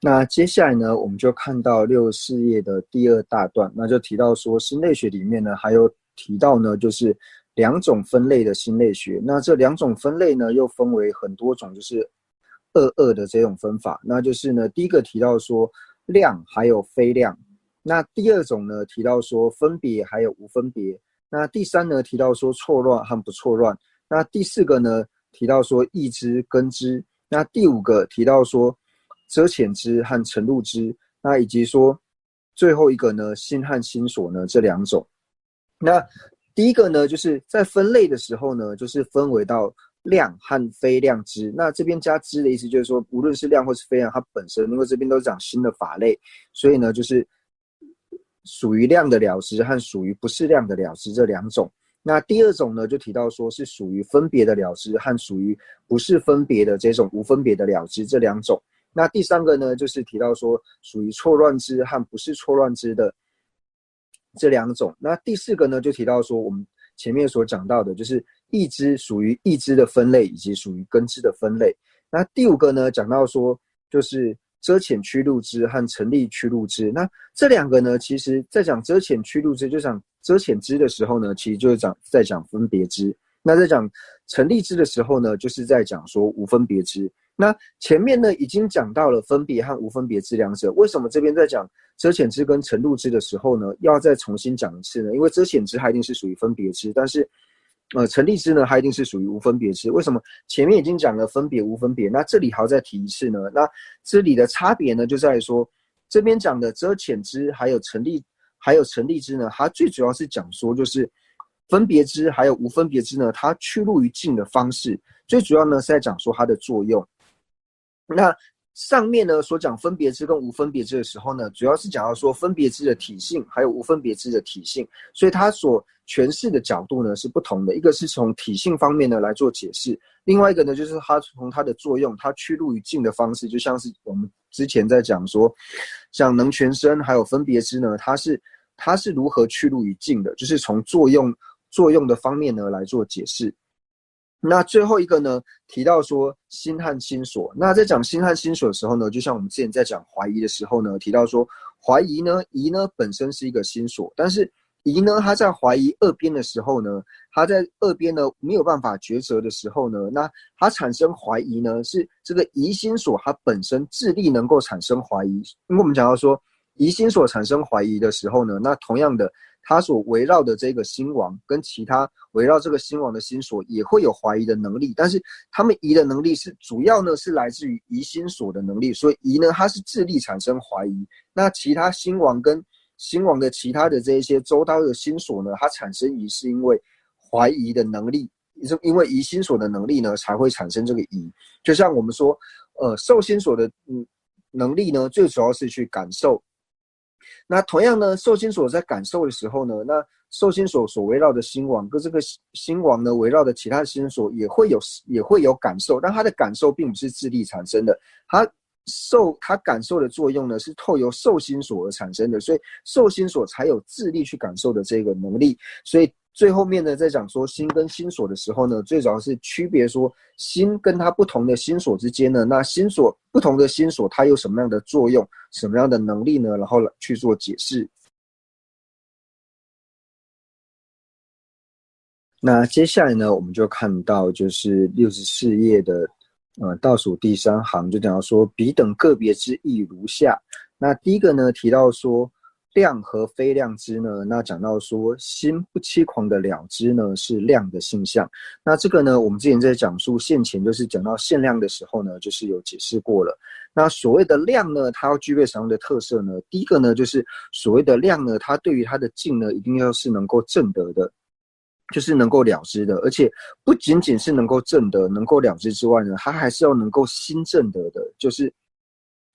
那接下来呢，我们就看到64页的第二大段，那就提到说心类学里面呢，还有提到呢，就是两种分类的心类学。那这两种分类呢，又分为很多种，就是二的这种分法。那就是呢，第一个提到说量还有非量，那第二种呢提到说分别还有无分别，那第三呢提到说错乱和不错乱，那第四个呢提到说义之根之，那第五个提到说遮遣之和沉入之，那以及说最后一个呢心和心所呢这两种。那第一个呢就是在分类的时候呢，就是分为到量和非量知。那这边加知的意思就是说，无论是量或是非量，它本身因为这边都是讲新的法类，所以呢就是属于量的了知和属于不是量的了知这两种。那第二种呢，就提到说是属于分别的了知和属于不是分别的这种无分别的了知这两种。那第三个呢，就是提到说属于错乱知和不是错乱知的这两种。那第四个呢，就提到说我们前面所讲到的，就是义知属于义知的分类以及属于根知的分类。那第五个呢，讲到说就是遮遣驱入之和成立驱入之。那这两个呢，其实在讲遮遣驱入之，就讲遮遣之的时候呢，其实就是在讲分别之。那在讲成立之的时候呢，就是在讲说无分别之。那前面呢已经讲到了分别和无分别之两者，为什么这边在讲遮遣之跟成入之的时候呢，要再重新讲一次呢？因为遮遣之它一定是属于分别之，但是成立之呢，它一定是属于无分别之。为什么前面已经讲了分别无分别，那这里还要再提一次呢？那这里的差别呢，就在于说这边讲的遮遣之还有成立之呢，它最主要是讲说就是分别之还有无分别之呢，它趋入于尽的方式，最主要呢是在讲说它的作用。那上面呢所讲分别之跟无分别之的时候呢，主要是讲到说分别之的体性，还有无分别之的体性，所以它所诠释的角度呢是不同的。一个是从体性方面呢来做解释，另外一个呢就是它从它的作用，它趋入于尽的方式，就像是我们之前在讲说，像能全身还有分别之呢，它是如何趋入于尽的，就是从作用的方面呢来做解释。那最后一个呢，提到说心和心所。那在讲心和心所的时候呢，就像我们之前在讲怀疑的时候呢，提到说怀疑呢，疑呢本身是一个心所，但是疑呢，它在怀疑二边的时候呢，它在二边呢没有办法抉择的时候呢，那它产生怀疑呢，是这个疑心所它本身智力能够产生怀疑。因为我们讲到说疑心所产生怀疑的时候呢，那同样的，它所围绕的这个心王跟其他围绕这个心王的心所也会有怀疑的能力，但是他们疑的能力是主要呢是来自于疑心所的能力，所以疑呢它是智力产生怀疑，那其他心王跟心王的其他的这一些周遭的心所呢，它产生疑是因为怀疑的能力，因为疑心所的能力呢才会产生这个疑。就像我们说受心所的能力呢，最主要是去感受。那同样呢，受心所在感受的时候呢，那受心所围绕的心王跟这个心王呢围绕的其他心所也会有感受，但它的感受并不是智力产生的，它感受的作用呢是透由受心所而产生的，所以受心所才有智力去感受的这个能力。所以最后面呢，在讲说心跟心所的时候呢，最主要是区别说心跟它不同的心所之间呢，那不同的心所它有什么样的作用，什么样的能力呢，然后去做解释。那接下来呢，我们就看到就是64页的倒数第三行，就讲到说彼等个别之意如下。那第一个呢，提到说量和非量知呢，那讲到说心不欺狂的了知呢是量的性相。那这个呢，我们之前在讲述现前就是讲到限量的时候呢，就是有解释过了。那所谓的量呢，它要具备什么样的特色呢？第一个呢，就是所谓的量呢，它对于它的境呢，一定要是能够证得的。就是能够了知的，而且不仅仅是能够证得、能够了知之外呢，它还是要能够心证得的，就是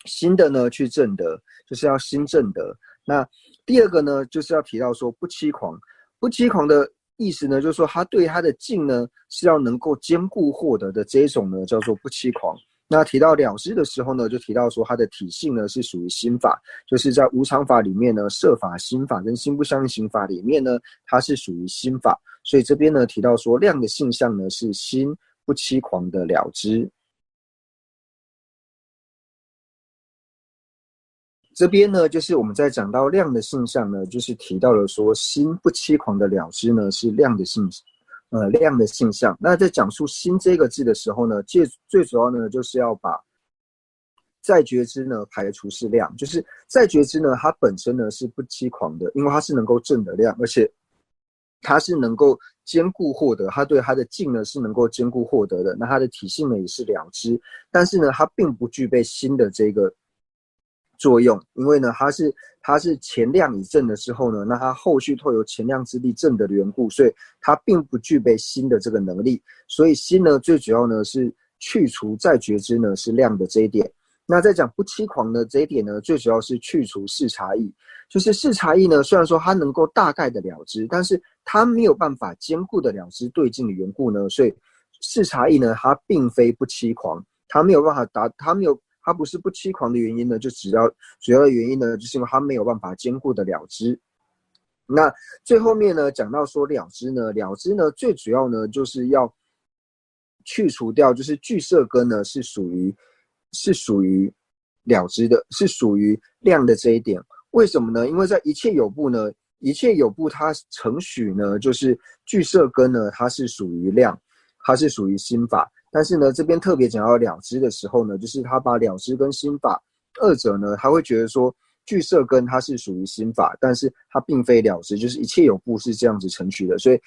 新的呢去证得，就是要心证得。那第二个呢，就是要提到说不欺狂，不欺狂的意思呢，就是说他对他的境呢是要能够兼顾获得的这一种呢，叫做不欺狂。那提到了知的时候呢，就提到说它的体性呢是属于心法，就是在无常法里面呢，摄法、心法跟心不相行法里面呢，它是属于心法。所以这边呢提到说量的性相呢是心不欺狂的了知。这边呢，就是我们在讲到量的性相呢，就是提到了说心不欺狂的了知呢是量的性相。那在讲述心这个字的时候呢，最主要呢就是要把在觉知呢排除是量，就是在觉知呢它本身呢是不欺狂的，因为它是能够正的量，而且它是能够兼顾获得，它对它的境呢是能够兼顾获得的，那它的体性呢也是了知，但是呢它并不具备心的这个作用，因为呢它是前量以正的时候呢，那它后续透由前量之力正的缘故，所以它并不具备心的这个能力，所以心呢最主要呢是去除在觉知呢是量的这一点。那在讲不欺狂的这一点呢，最主要是去除视察意，就是视察意呢，虽然说它能够大概的了知，但是它没有办法兼顾的了知对境的缘故呢，所以视察意呢，它并非不欺狂，它没有办法它不是不欺狂的原因呢，就主要的原因呢，就是因为它没有办法兼顾的了知。那最后面呢，讲到说了知呢，最主要呢就是要去除掉，就是俱舍根呢是属于了知的，是属于量的这一点。为什么呢？因为在一切有部呢，一切有部它承许呢，就是俱舍根呢，它是属于量，它是属于心法。但是呢，这边特别讲到了知的时候呢，就是他把了知跟心法二者呢，他会觉得说俱舍根它是属于心法，但是它并非了知，就是一切有部是这样子承许的。所以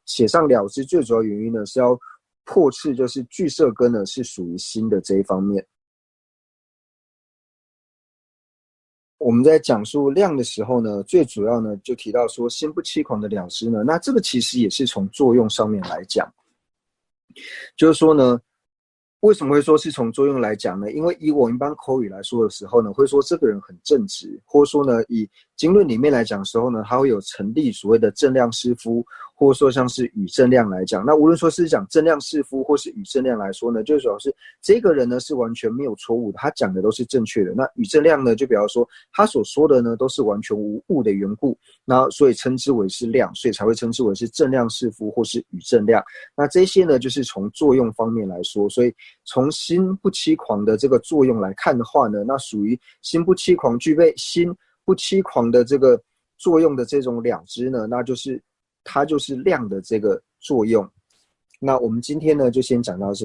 写上了知最主要原因呢，是要破斥就是俱舍根呢是属于心的这一方面。我们在讲述量的时候呢，最主要呢就提到说心不欺狂的了知呢，那这个其实也是从作用上面来讲。就是说呢，为什么会说是从作用来讲呢？因为以我一般口语来说的时候呢，会说这个人很正直，或者说呢，以经论里面来讲的时候呢，他会有成立所谓的正量士夫，或者说像是与正量来讲。那无论说是讲正量士夫或是与正量来说呢，就主要是这个人呢是完全没有错误的，他讲的都是正确的。那与正量呢，就比方说他所说的呢都是完全无误的缘故，那所以称之为是量，所以才会称之为是正量士夫或是与正量。那这些呢，就是从作用方面来说，所以从心不欺狂的这个作用来看的话呢，那属于心不欺狂，具备心不欺狂的这个作用的这种了知呢，那就是它就是量的这个作用。那我们今天呢就先讲到这。